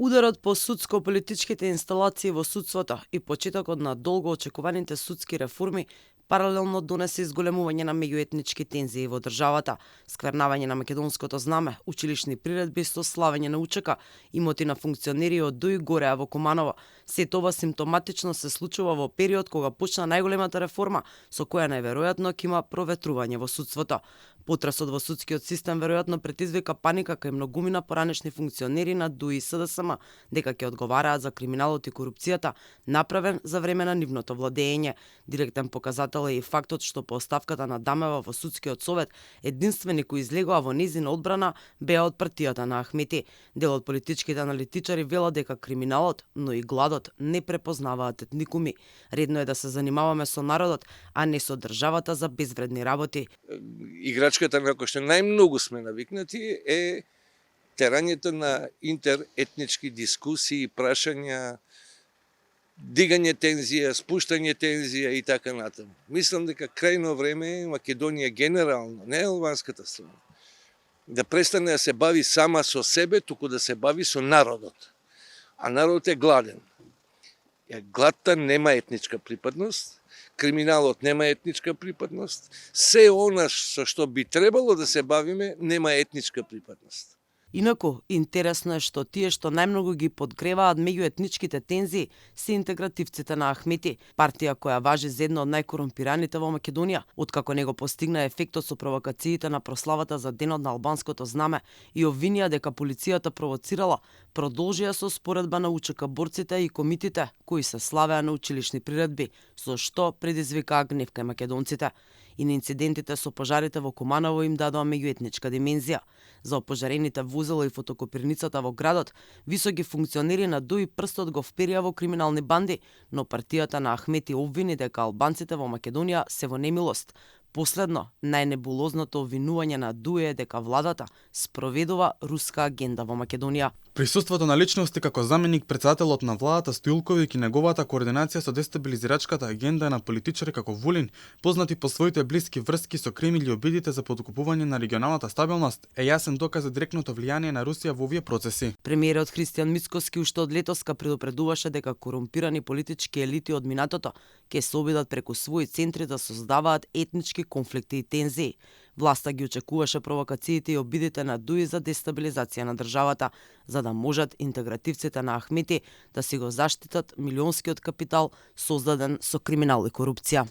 Ударот по судско-политичките инсталации во судството и почетокот на долго очекуваните судски реформи паралелно донесе изголемување на меѓуетнички тензии во државата, сквернавање на македонското знаме, училишни приредби со славење на УЧК, имоти на функционери од Дуј Гореа во Куманово. Се тоа симптоматично се случува во период кога почна најголемата реформа, со која најверојатно ќе има проветрување во судството. Потресот во судскиот систем веројатно предизвика паника кај многумина поранешни функционери на ДУИ и СДСМ дека ќе одговараат за криминалот и корупцијата направен за време на нивното владење. Директен показател е и фактот што по оставката на Дамева во судскиот совет единствени кои излегоа во нејзина одбрана беа од партијата на Ахмети. Дел од политичките аналитичари велат дека криминалот, но и гладот не препознаваат етникуми. Редно е да се занимаваме со народот, а не со државата за безвредни работи. Играчката на која што најмногу сме навикнати е терањето на интеретнички дискусии, прашања, дигање тензија, спуштање тензија и така натаму. Мислам дека крајно време е Македонија генерално, не албанската страна, да престане да се бави сама со себе, туку да се бави со народот. А народот е гладен. Гладта нема етничка припадност, криминалот нема етничка припадност, се она со што би требало да се бавиме нема етничка припадност. Инаку, интересно е што тие што најмногу ги подгреваат меѓуетничките тензии се интегративците на Ахмети, партија која важи за една од најкорумпираните во Македонија, откако него постигна ефектот со провокациите на прославата за денот на албанското знаме и обвинија дека полицијата провоцирала, продолжија со споредба на УЧК борците и комитите кои се славеа на училишни приредби, со што предизвикаа гнев кај македонците. И на инцидентите со пожарите во Куманово им дадоа меѓуетничка димензија. За опожарените возила и фотокопирницата во градот, високи функционери на ДУИ прстот го вперија во криминални банди, но партијата на Ахмети обвини дека албанците во Македонија се во немилост. Последно, најнебулозното обвинување на ДУИ е дека владата спроведува руска агенда во Македонија. Присуството на личности како заменик претседателот на владата Стоилковиќ и неговата координација со дестабилизирачката агенда на политичари како Вулин, познати по своите блиски врски со Кремљ и обидите за поткупување на регионалната стабилност, е јасен доказ за директното влијание на Русија во овие процеси. Премиерот Христијан Мицкоски уште од летоска предупредуваше дека корумпирани политички елити од минатото ќе се обидат преку своји центри да создаваат етнички конфликти и тензии. Власта ги очекуваше провокациите и обидите на ДУИ за дестабилизација на државата, за да можат интегративците на Ахмети да си го заштитат милионскиот капитал создаден со криминал и корупција.